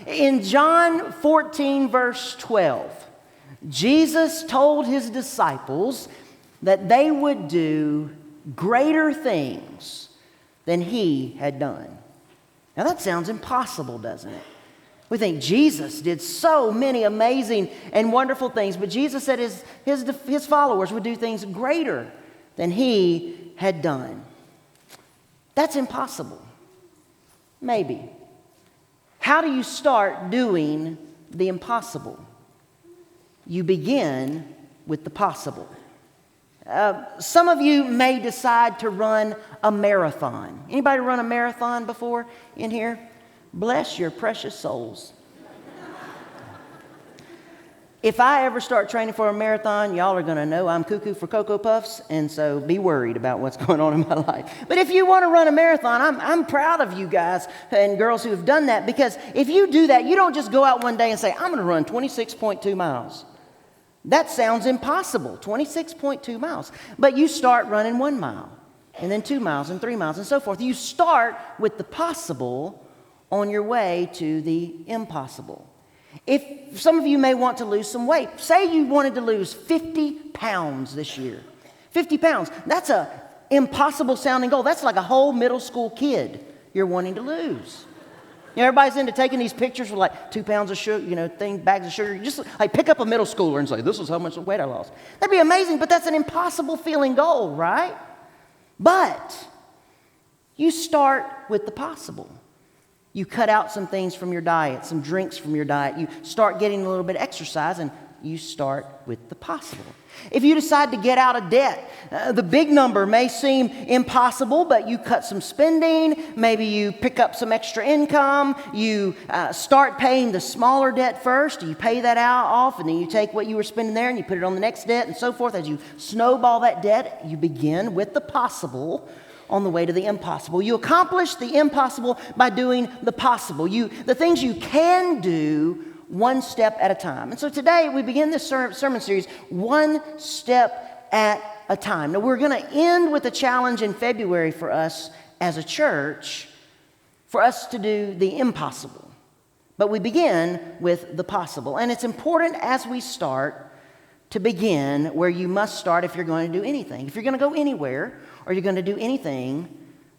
In John 14, verse 12, Jesus told his disciples that they would do greater things than he had done. Now that sounds impossible, doesn't it? We think Jesus did so many amazing and wonderful things, but Jesus said his followers would do things greater than he had done. That's impossible. Maybe. How do you start doing the impossible? You begin with the possible. Some of you may decide to run a marathon. Anybody run a marathon before in here? Bless your precious souls. If I ever start training for a marathon, y'all are going to know I'm cuckoo for Cocoa Puffs, and so be worried about what's going on in my life. But if you want to run a marathon, I'm proud of you guys and girls who have done that, because if you do that, you don't just go out one day and say, I'm going to run 26.2 miles. That sounds impossible, 26.2 miles. But you start running 1 mile, and then 2 miles, and 3 miles, and so forth. You start with the possible on your way to the impossible. If some of you may want to lose some weight, say you wanted to lose 50 pounds this year. 50 pounds, that's an impossible sounding goal. That's like a whole middle school kid you're wanting to lose. You know, everybody's into taking these pictures with like 2 pounds of sugar, bags of sugar. You just like pick up a middle schooler and say, this is how much weight I lost. That'd be amazing, but that's an impossible feeling goal, right? But you start with the possible. You cut out some things from your diet, some drinks from your diet. You start getting a little bit of exercise, and you start with the possible. If you decide to get out of debt, the big number may seem impossible, but you cut some spending. Maybe you pick up some extra income. You start paying the smaller debt first. You pay that off, and then you take what you were spending there and you put it on the next debt, and so forth. As you snowball that debt, you begin with the possible on the way to the impossible. You accomplish the impossible by doing the possible. The things you can do one step at a time. And so today we begin this sermon series, one step at a time. Now we're going to end with a challenge in February for us as a church, for us to do the impossible. But we begin with the possible. And it's important as we start to begin where you must start if you're going to do anything. If you're going to go anywhere or you're going to do anything,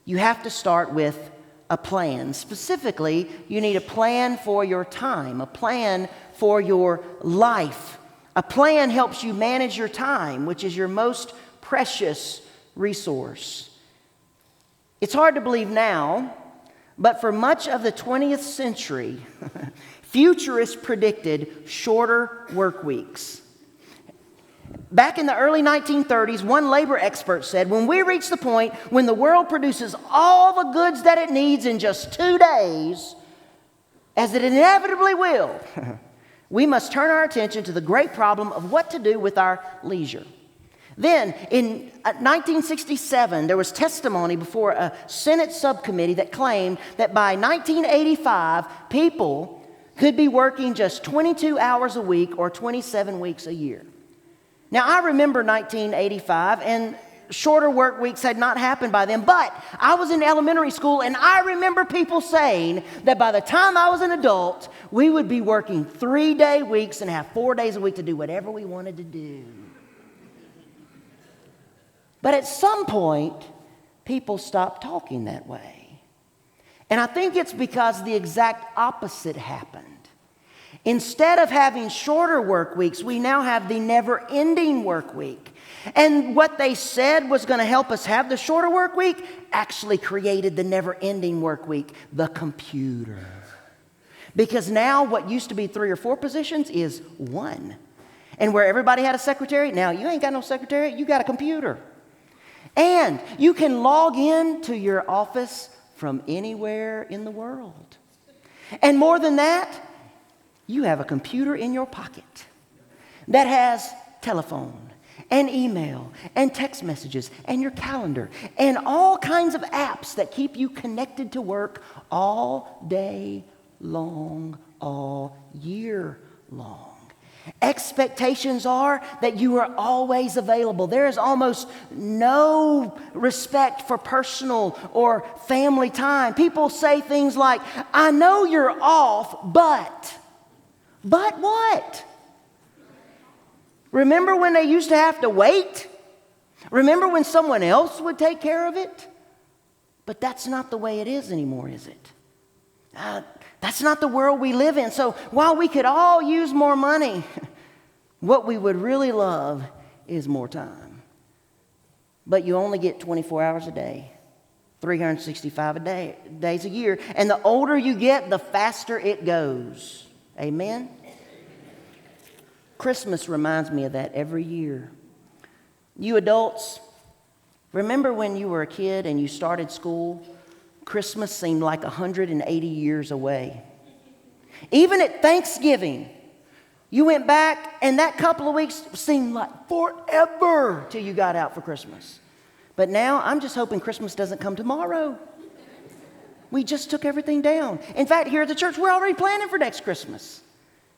you have to start with a plan. Specifically, you need a plan for your time, a plan for your life. A plan helps you manage your time, which is your most precious resource. It's hard to believe now, but for much of the 20th century, futurists predicted shorter work weeks. Back in the early 1930s, one labor expert said, when we reach the point when the world produces all the goods that it needs in just 2 days, as it inevitably will, we must turn our attention to the great problem of what to do with our leisure. Then, in 1967, there was testimony before a Senate subcommittee that claimed that by 1985, people could be working just 22 hours a week or 27 weeks a year. Now, I remember 1985, and shorter work weeks had not happened by then, but I was in elementary school, and I remember people saying that by the time I was an adult, we would be working 3-day weeks and have 4 days a week to do whatever we wanted to do. But at some point, people stopped talking that way. And I think it's because the exact opposite happened. Instead of having shorter work weeks, we now have the never-ending work week. And what they said was going to help us have the shorter work week actually created the never-ending work week, the computer. Because now what used to be 3 or 4 positions is 1. And where everybody had a secretary, now you ain't got no secretary, you got a computer. And you can log in to your office from anywhere in the world. And more than that, you have a computer in your pocket that has telephone and email and text messages and your calendar and all kinds of apps that keep you connected to work all day long, all year long. Expectations are that you are always available. There is almost no respect for personal or family time. People say things like, I know you're off, but what? Remember when they used to have to wait? Remember when someone else would take care of it? But that's not the way it is anymore, is it? That's not the world we live in. So while we could all use more money, what we would really love is more time. But you only get 24 hours a day, 365 days a year. And the older you get, the faster it goes. Amen? Christmas reminds me of that every year. You adults, remember when you were a kid and you started school? Christmas seemed like 180 years away. Even at Thanksgiving, you went back and that couple of weeks seemed like forever till you got out for Christmas. But now I'm just hoping Christmas doesn't come tomorrow. We just took everything down. In fact, here at the church, we're already planning for next Christmas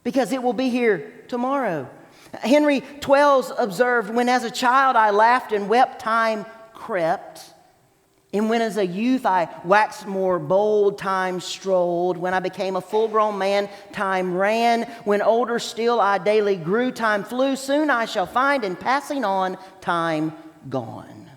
because it will be here tomorrow. Henry Twells observed, when as a child I laughed and wept, time crept. And when as a youth I waxed more bold, time strolled. When I became a full-grown man, time ran. When older still I daily grew, time flew. Soon I shall find in passing on, time gone.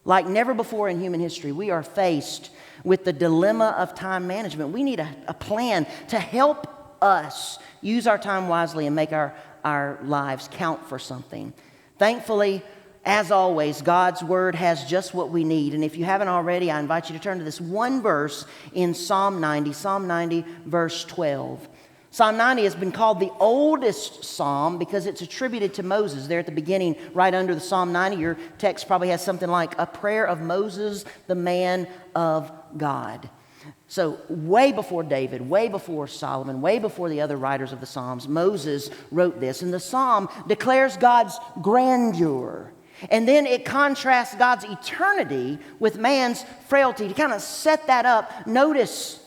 Like never before in human history, we are faced with the dilemma of time management. We need a plan to help us use our time wisely and make our lives count for something. Thankfully, as always, God's Word has just what we need. And if you haven't already, I invite you to turn to this one verse in Psalm 90, verse 12. Psalm 90 has been called the oldest psalm because it's attributed to Moses. There at the beginning, right under the Psalm 90, your text probably has something like a prayer of Moses, the man of God. So way before David, way before Solomon, way before the other writers of the Psalms, Moses wrote this. And the psalm declares God's grandeur. And then it contrasts God's eternity with man's frailty. To kind of set that up, notice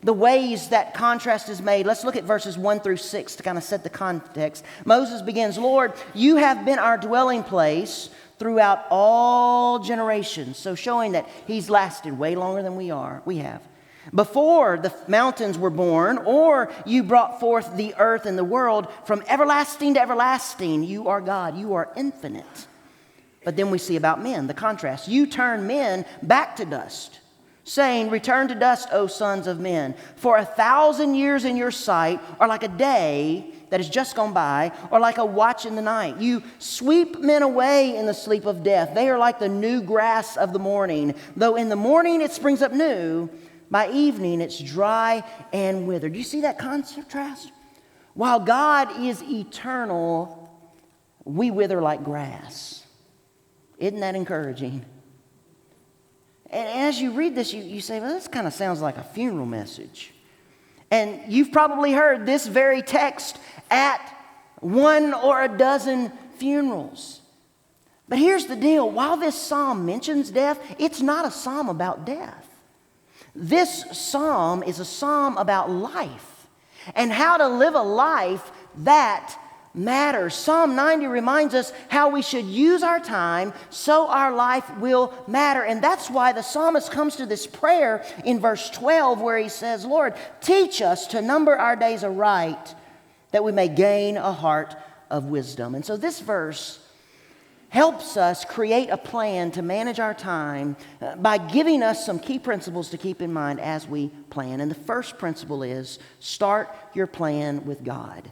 the ways that contrast is made. Let's look at verses 1 through 6 to kind of set the context. Moses begins, Lord, you have been our dwelling place throughout all generations. So showing that he's lasted way longer than we have. Before the mountains were born, or you brought forth the earth and the world, from everlasting to everlasting, you are God, you are infinite. But then we see about men, the contrast. You turn men back to dust, saying, return to dust, O sons of men. For 1,000 years in your sight are like a day that has just gone by, or like a watch in the night. You sweep men away in the sleep of death. They are like the new grass of the morning. Though in the morning it springs up new, by evening it's dry and withered. Do you see that contrast? While God is eternal, we wither like grass. Isn't that encouraging? And as you read this, you say, well, this kind of sounds like a funeral message. And you've probably heard this very text at one or a dozen funerals. But here's the deal. While this psalm mentions death, it's not a psalm about death. This psalm is a psalm about life and how to live a life that matters. Psalm 90 reminds us how we should use our time so our life will matter. And that's why the psalmist comes to this prayer in verse 12 where he says, Lord, teach us to number our days aright that we may gain a heart of wisdom. And so this verse helps us create a plan to manage our time by giving us some key principles to keep in mind as we plan. And the first principle is start your plan with God.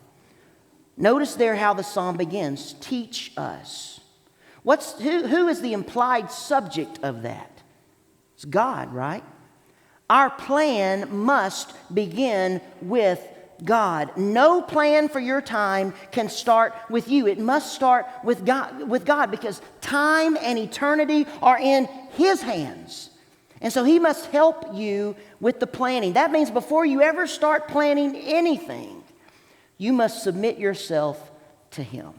Notice there how the psalm begins, teach us. Who is the implied subject of that? It's God, right? Our plan must begin with God. No plan for your time can start with you. It must start with God because time and eternity are in His hands. And so He must help you with the planning. That means before you ever start planning anything, you must submit yourself to Him.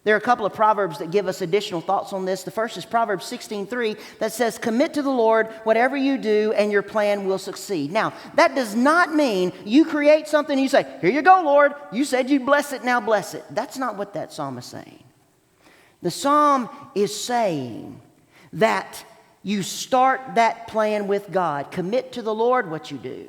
There are a couple of Proverbs that give us additional thoughts on this. The first is Proverbs 16:3 that says, commit to the Lord whatever you do and your plan will succeed. Now, that does not mean you create something and you say, here you go, Lord. You said you'd bless it, now bless it. That's not what that psalm is saying. The psalm is saying that you start that plan with God. Commit to the Lord what you do,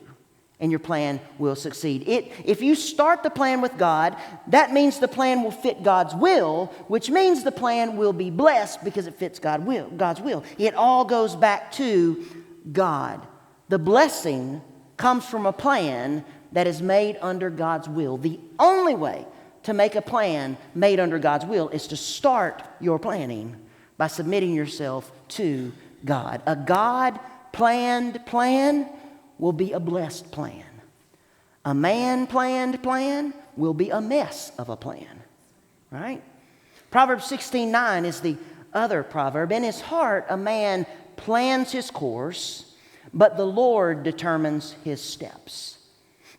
and your plan will succeed. If you start the plan with God, that means the plan will fit God's will, which means the plan will be blessed because it fits God's will. It all goes back to God. The blessing comes from a plan that is made under God's will. The only way to make a plan made under God's will is to start your planning by submitting yourself to God. A God-planned plan will be a blessed plan. A man-planned plan will be a mess of a plan, right? Proverbs 16:9 is the other proverb. In his heart, a man plans his course, but the Lord determines his steps.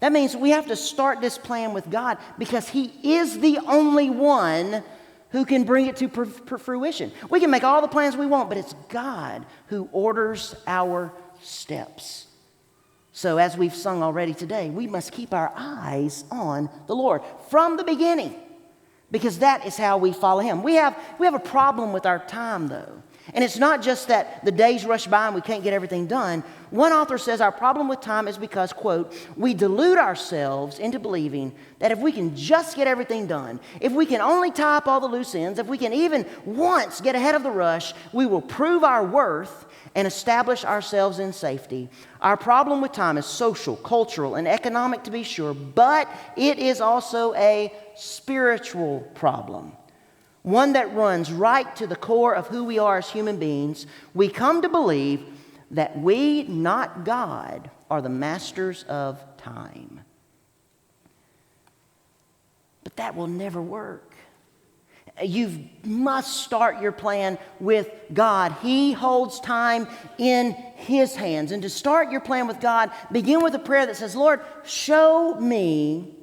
That means we have to start this plan with God because he is the only one who can bring it to fruition. We can make all the plans we want, but it's God who orders our steps. So as we've sung already today, we must keep our eyes on the Lord from the beginning, because that is how we follow him. We have a problem with our time, though. And it's not just that the days rush by and we can't get everything done. One author says our problem with time is because, quote, we delude ourselves into believing that if we can just get everything done, if we can only tie up all the loose ends, if we can even once get ahead of the rush, we will prove our worth and establish ourselves in safety. Our problem with time is social, cultural, and economic, to be sure, but it is also a spiritual problem. One that runs right to the core of who we are as human beings. We come to believe that we, not God, are the masters of time. But that will never work. You must start your plan with God. He holds time in his hands. And to start your plan with God, begin with a prayer that says, Lord, show me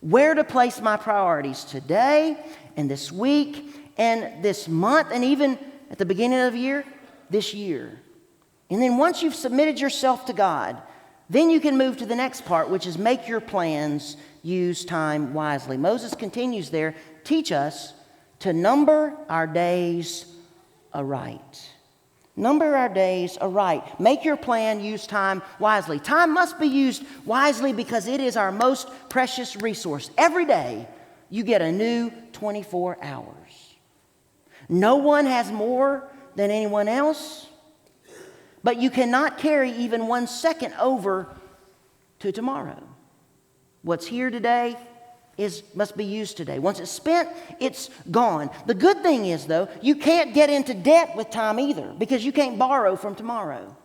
where to place my priorities today and this week and this month, and even at the beginning of the year, this year. And then once you've submitted yourself to God, then you can move to the next part, which is make your plans, use time wisely. Moses continues there, teach us to number our days aright. Number our days aright. Make your plan, use time wisely. Time must be used wisely because it is our most precious resource. Every day, you get a new 24 hours. No one has more than anyone else, but you cannot carry even 1 second over to tomorrow. What's here today must be used today. Once it's spent, it's gone. The good thing is, though, you can't get into debt with time either because you can't borrow from tomorrow.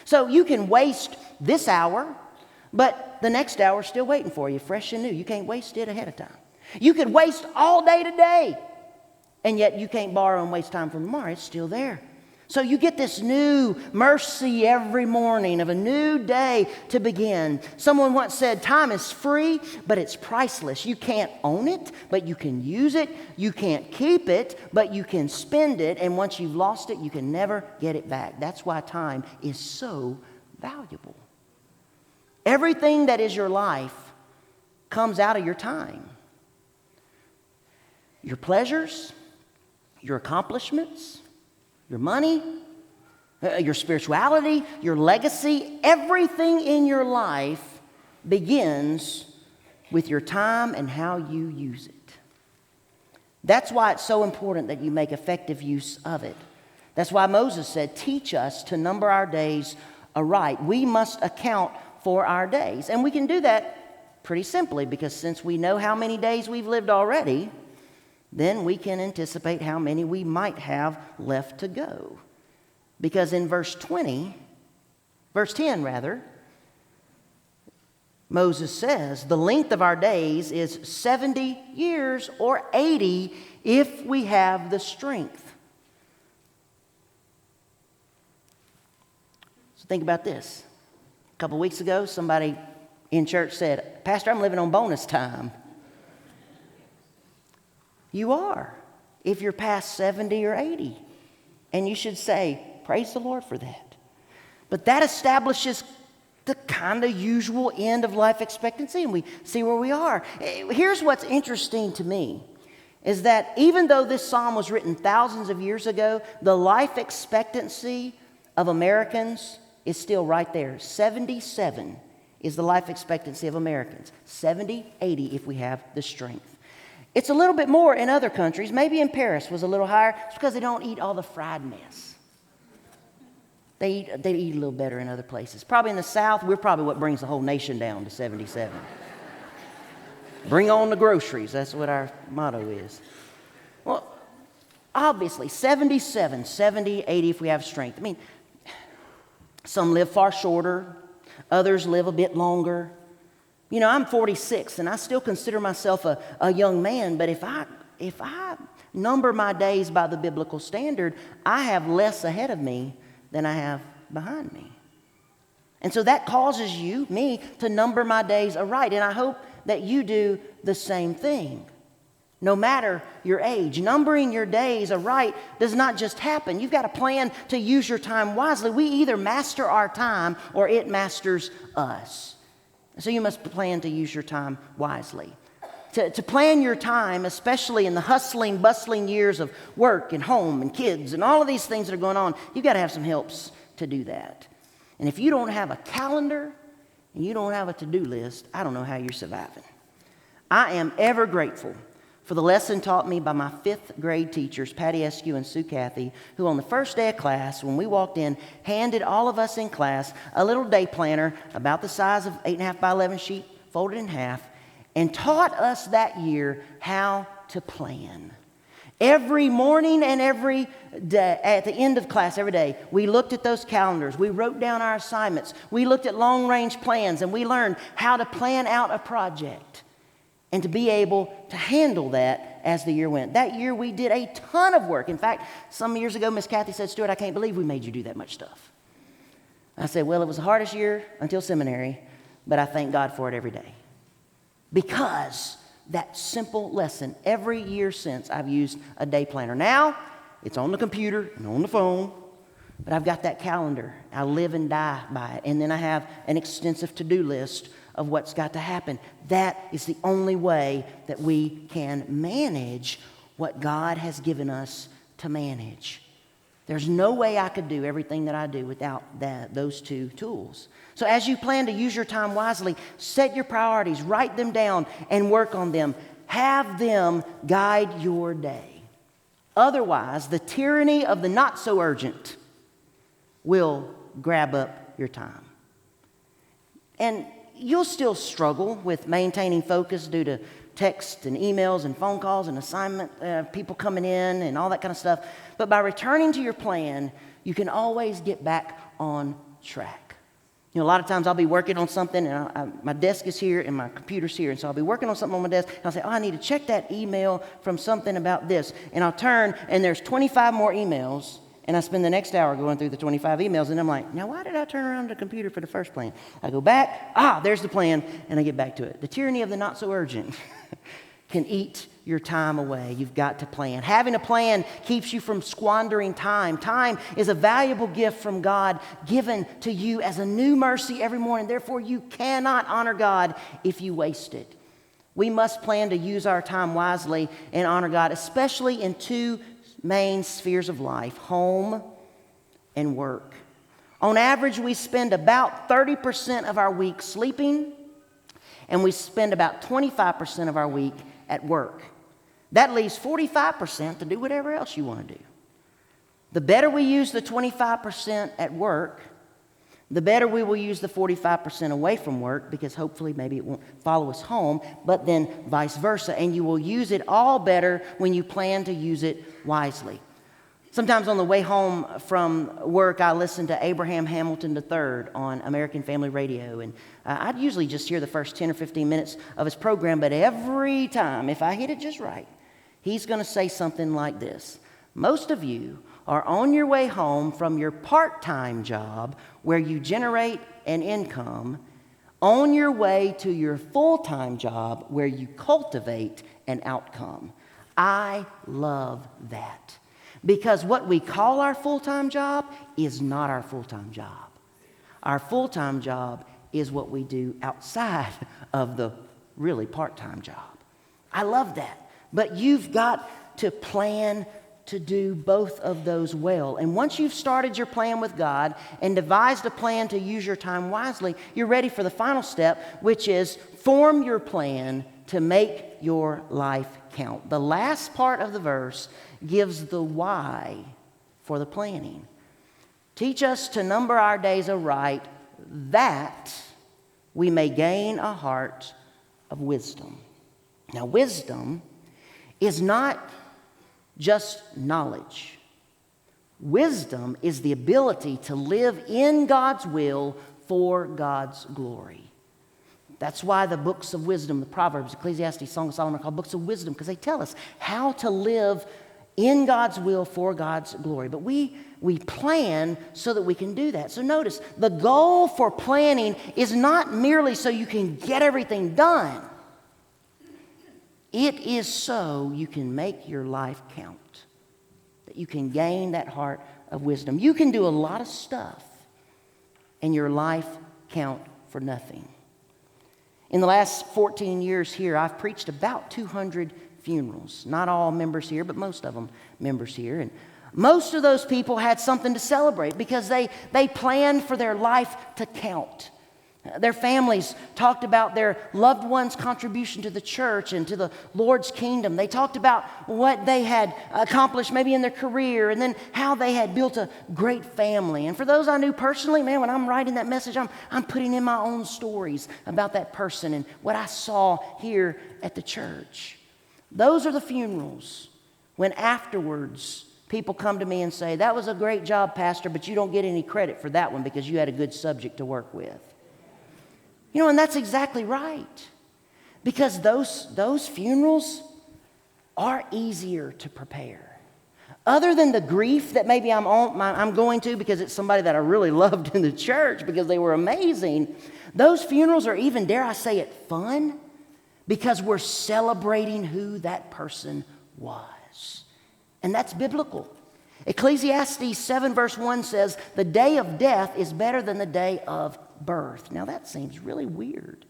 So you can waste this hour, but the next hour is still waiting for you, fresh and new. You can't waste it ahead of time. You could waste all day today, and yet you can't borrow and waste time from tomorrow. It's still there. So you get this new mercy every morning of a new day to begin. Someone once said, time is free, but it's priceless. You can't own it, but you can use it. You can't keep it, but you can spend it. And once you've lost it, you can never get it back. That's why time is so valuable. Everything that is your life comes out of your time. Your pleasures, your accomplishments, your money, your spirituality, your legacy, everything in your life begins with your time and how you use it. That's why it's so important that you make effective use of it. That's why Moses said, teach us to number our days aright. We must account for our days. And we can do that pretty simply because since we know how many days we've lived already, then we can anticipate how many we might have left to go. Because in verse 10, Moses says, the length of our days is 70 years or 80 if we have the strength. So think about this. A couple weeks ago, somebody in church said, Pastor, I'm living on bonus time. You are. if you're past 70 or 80. And you should say, praise the Lord for that. But that establishes the kind of usual end of life expectancy, and we see where we are. Here's what's interesting to me, is that even though this psalm was written thousands of years ago, the life expectancy of Americans is still right there. 77 is the life expectancy of Americans. 70, 80 if we have the strength. It's a little bit more in other countries. Maybe in Paris was a little higher. It's because they don't eat all the fried mess. They eat a little better in other places. Probably in the South, we're probably what brings the whole nation down to 77. Bring on the groceries. That's what our motto is. Well, obviously, 77, 70, 80 if we have strength. I mean, some live far shorter. Others live a bit longer. You know, I'm 46, and I still consider myself a young man, but if I number my days by the biblical standard, I have less ahead of me than I have behind me. And so that causes me, to number my days aright. And I hope that you do the same thing. No matter your age, numbering your days aright does not just happen. You've got to plan to use your time wisely. We either master our time or it masters us. So you must plan to use your time wisely. To plan your time, especially in the hustling, bustling years of work and home and kids and all of these things that are going on, you've got to have some helps to do that. And if you don't have a calendar and you don't have a to-do list, I don't know how you're surviving. I am ever grateful for the lesson taught me by my 5th grade teachers, Patty Eskew and Sue Cathy, who on the first day of class, when we walked in, handed all of us in class a little day planner about the size of 8.5 by 11 sheet, folded in half, and taught us that year how to plan. Every morning and every day, at the end of class, every day, we looked at those calendars. We wrote down our assignments. We looked at long-range plans, and we learned how to plan out a project and to be able to handle that as the year went. That year, we did a ton of work. In fact, some years ago, Miss Cathy said, "Stuart, I can't believe we made you do that much stuff." I said, well, it was the hardest year until seminary, but I thank God for it every day. Because that simple lesson, every year since, I've used a day planner. Now, it's on the computer and on the phone, but I've got that calendar. I live and die by it. And then I have an extensive to-do list of what's got to happen. That is the only way that we can manage what God has given us to manage. There's no way I could do everything that I do without those two tools. So as you plan to use your time wisely, set your priorities, write them down, and work on them. Have them guide your day. Otherwise, the tyranny of the not so urgent will grab up your time. And you'll still struggle with maintaining focus due to texts and emails and phone calls and assignment people coming in and all that kind of stuff. But by returning to your plan, you can always get back on track. You know, a lot of times I'll be working on something and my desk is here and my computer's here. And so I'll be working on something on my desk and I'll say, I need to check that email from something about this. And I'll turn and there's 25 more emails. And I spend the next hour going through the 25 emails, and I'm like, now why did I turn around to the computer for the first plan? I go back, there's the plan, and I get back to it. The tyranny of the not so urgent can eat your time away. You've got to plan. Having a plan keeps you from squandering time. Time is a valuable gift from God given to you as a new mercy every morning. Therefore, you cannot honor God if you waste it. We must plan to use our time wisely and honor God, especially in two main spheres of life, home and work. On average, we spend about 30% of our week sleeping, and we spend about 25% of our week at work. That leaves 45% to do whatever else you want to do. The better we use the 25% at work, the better we will use the 45% away from work, because hopefully maybe it won't follow us home, but then vice versa. And you will use it all better when you plan to use it wisely. Sometimes on the way home from work, I listen to Abraham Hamilton III on American Family Radio. And I'd usually just hear the first 10 or 15 minutes of his program, but every time, if I hit it just right, he's going to say something like this. Most of you are on your way home from your part-time job where you generate an income, on your way to your full-time job where you cultivate an outcome. I love that. Because what we call our full-time job is not our full-time job. Our full-time job is what we do outside of the really part-time job. I love that. But you've got to plan to do both of those well. And once you've started your plan with God and devised a plan to use your time wisely, you're ready for the final step, which is form your plan to make your life count. The last part of the verse gives the why for the planning. Teach us to number our days aright, that we may gain a heart of wisdom. Now, wisdom is not just knowledge. Wisdom is the ability to live in God's will for God's glory. That's why the books of wisdom, the Proverbs, Ecclesiastes, Song of Solomon are called books of wisdom, because they tell us how to live in God's will for God's glory. But we plan so that we can do that. So notice, the goal for planning is not merely so you can get everything done. It is so you can make your life count, that you can gain that heart of wisdom. You can do a lot of stuff and your life count for nothing. In the last 14 years here, I've preached about 200 funerals. Not all members here, but most of them members here. And most of those people had something to celebrate because they planned for their life to count. Their families talked about their loved ones' contribution to the church and to the Lord's kingdom. They talked about what they had accomplished maybe in their career and then how they had built a great family. And for those I knew personally, man, when I'm writing that message, I'm putting in my own stories about that person and what I saw here at the church. Those are the funerals when afterwards people come to me and say, "That was a great job, Pastor, but you don't get any credit for that one because you had a good subject to work with." You know, and that's exactly right. Because those funerals are easier to prepare. Other than the grief that maybe I'm going to because it's somebody that I really loved in the church because they were amazing, those funerals are even, dare I say it, fun because we're celebrating who that person was. And that's biblical. Ecclesiastes 7 verse 1 says, "The day of death is better than the day of birth." Now that seems really weird.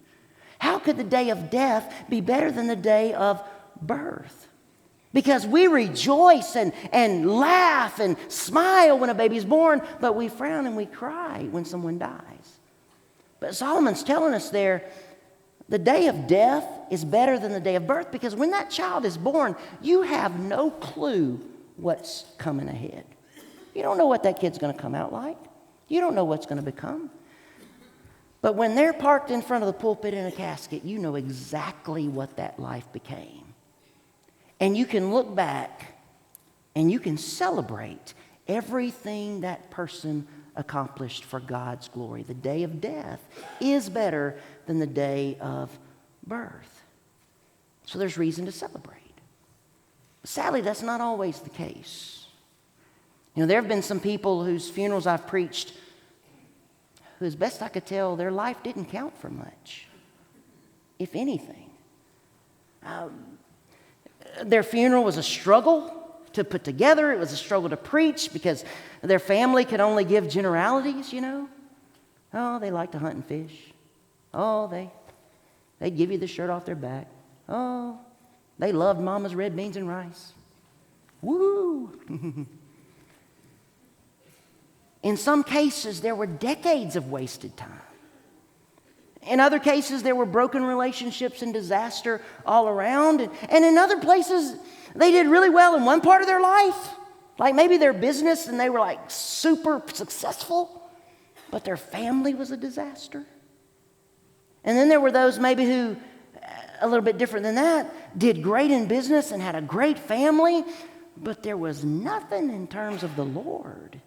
How could the day of death be better than the day of birth? Because we rejoice and laugh and smile when a baby's born, but we frown and we cry when someone dies. But Solomon's telling us there, the day of death is better than the day of birth because when that child is born, you have no clue what's coming ahead. You don't know what that kid's going to come out like. You don't know what's going to become. But when they're parked in front of the pulpit in a casket, you know exactly what that life became. And you can look back and you can celebrate everything that person accomplished for God's glory. The day of death is better than the day of birth. So there's reason to celebrate. Sadly, that's not always the case. You know, there have been some people whose funerals I've preached who, as best I could tell, their life didn't count for much, if anything. Their funeral was a struggle to put together. It was a struggle to preach because their family could only give generalities, you know. Oh, they like to hunt and fish. Oh, they'd give you the shirt off their back. Oh, they loved Mama's red beans and rice. Woo! In some cases, there were decades of wasted time. In other cases, there were broken relationships and disaster all around. And in other places, they did really well in one part of their life. Like maybe their business and they were like super successful, but their family was a disaster. And then there were those maybe who, a little bit different than that, did great in business and had a great family, but there was nothing in terms of the Lord.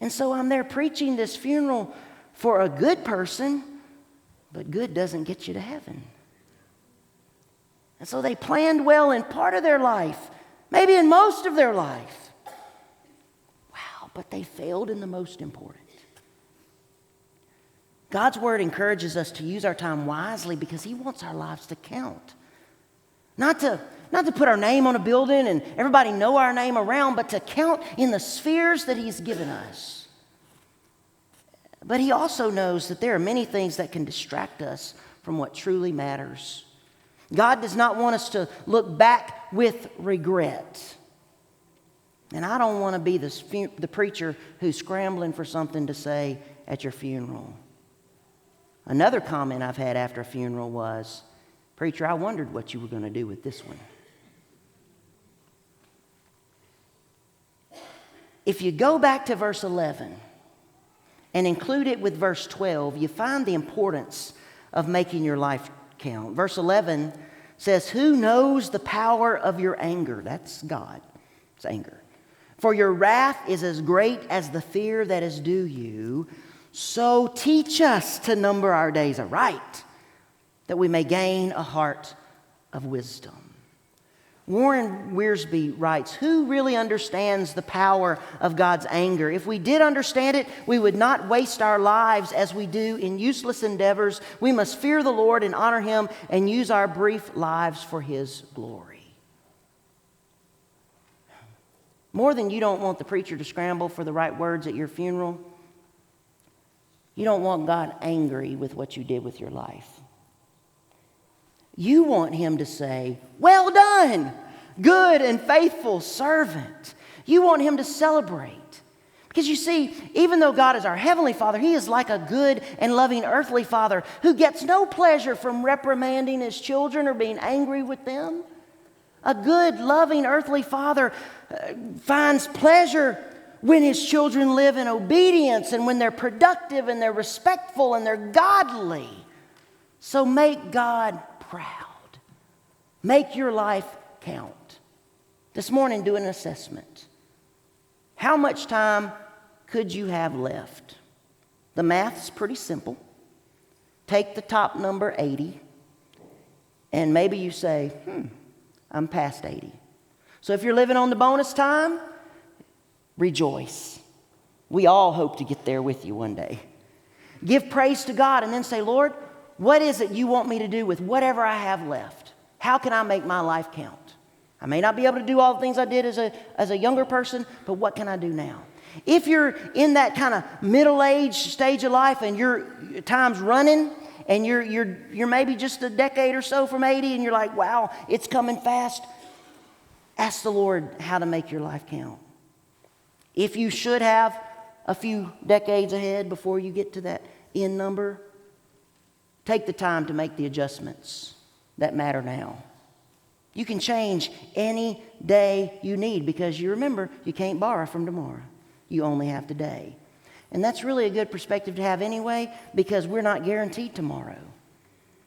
And so I'm there preaching this funeral for a good person, but good doesn't get you to heaven. And so they planned well in part of their life, maybe in most of their life. Wow, but they failed in the most important. God's word encourages us to use our time wisely because He wants our lives to count. Not to put our name on a building and everybody know our name around, but to count in the spheres that He's given us. But He also knows that there are many things that can distract us from what truly matters. God does not want us to look back with regret. And I don't want to be the preacher who's scrambling for something to say at your funeral. Another comment I've had after a funeral was, "Preacher, I wondered what you were going to do with this one." If you go back to verse 11 and include it with verse 12, you find the importance of making your life count. Verse 11 says, "Who knows the power of your anger?" That's God. It's anger. "For your wrath is as great as the fear that is due you. So teach us to number our days aright, that we may gain a heart of wisdom." Warren Wiersbe writes, "Who really understands the power of God's anger? If we did understand it, we would not waste our lives as we do in useless endeavors. We must fear the Lord and honor Him and use our brief lives for His glory." More than you don't want the preacher to scramble for the right words at your funeral, you don't want God angry with what you did with your life. You want Him to say, "Well done, good and faithful servant." You want Him to celebrate. Because you see, even though God is our Heavenly Father, He is like a good and loving earthly father who gets no pleasure from reprimanding His children or being angry with them. A good, loving earthly father finds pleasure when his children live in obedience and when they're productive and they're respectful and they're godly. So make God proud. Make your life count. This morning, do an assessment. How much time could you have left? The math's pretty simple. Take the top number, 80, and maybe you say, I'm past 80. So if you're living on the bonus time, rejoice. We all hope to get there with you one day. Give praise to God and then say, "Lord, what is it you want me to do with whatever I have left? How can I make my life count? I may not be able to do all the things I did as a younger person, but what can I do now?" If you're in that kind of middle-aged stage of life and your time's running and you're maybe just a decade or so from 80 and you're like, wow, it's coming fast, ask the Lord how to make your life count. If you should have a few decades ahead before you get to that end number, take the time to make the adjustments that matter now. You can change any day you need because you remember you can't borrow from tomorrow. You only have today. And that's really a good perspective to have anyway because we're not guaranteed tomorrow.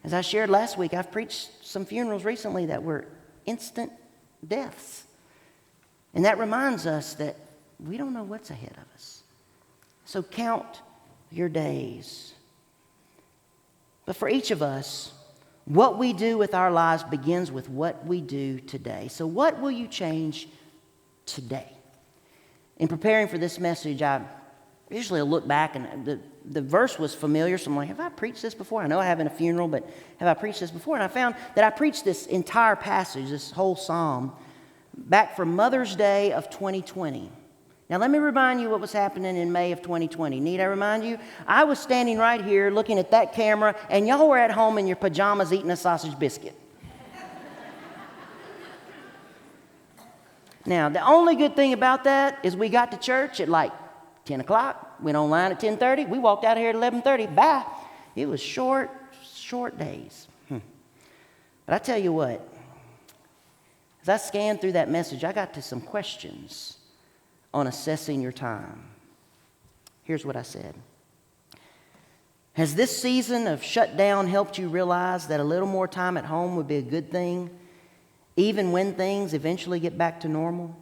As I shared last week, I've preached some funerals recently that were instant deaths. And that reminds us that we don't know what's ahead of us. So count your days. But for each of us, what we do with our lives begins with what we do today. So what will you change today? In preparing for this message, I usually look back and the verse was familiar. So I'm like, have I preached this before? I know I have in a funeral, but have I preached this before? And I found that I preached this entire passage, this whole psalm, back for Mother's Day of 2020. Now, let me remind you what was happening in May of 2020. Need I remind you? I was standing right here looking at that camera, and y'all were at home in your pajamas eating a sausage biscuit. Now, the only good thing about that is we got to church at like 10 o'clock, went online at 10:30, we walked out of here at 11:30, bye. It was short days. But I tell you what, as I scanned through that message, I got to some questions on assessing your time. Here's what I said. Has this season of shutdown helped you realize that a little more time at home would be a good thing, even when things eventually get back to normal?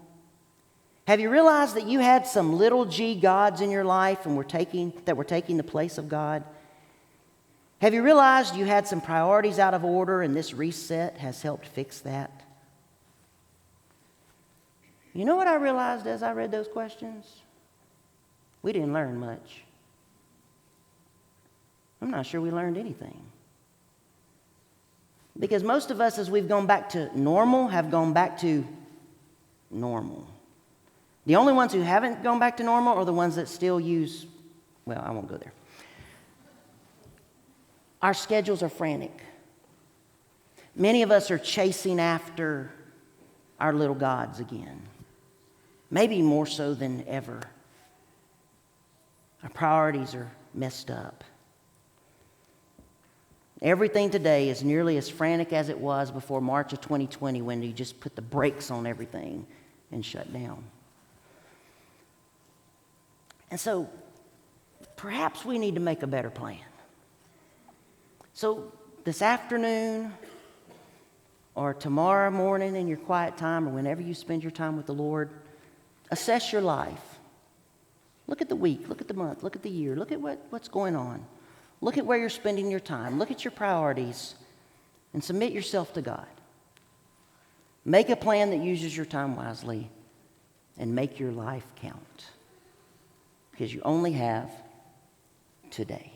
Have you realized that you had some little g gods in your life and were taking the place of God? Have you realized you had some priorities out of order and this reset has helped fix that? You know what I realized as I read those questions? We didn't learn much. I'm not sure we learned anything. Because most of us, as we've gone back to normal, have gone back to normal. The only ones who haven't gone back to normal are the ones that still use, well, I won't go there. Our schedules are frantic. Many of us are chasing after our little gods again, maybe more so than ever. Our priorities are messed up. Everything today is nearly as frantic as it was before March of 2020 when you just put the brakes on everything and shut down. And so perhaps we need to make a better plan. So this afternoon or tomorrow morning in your quiet time or whenever you spend your time with the Lord, assess your life. Look at the week, look at the month, look at the year, look at what's going on. Look at where you're spending your time. Look at your priorities and submit yourself to God. Make a plan that uses your time wisely and make your life count. Because you only have today.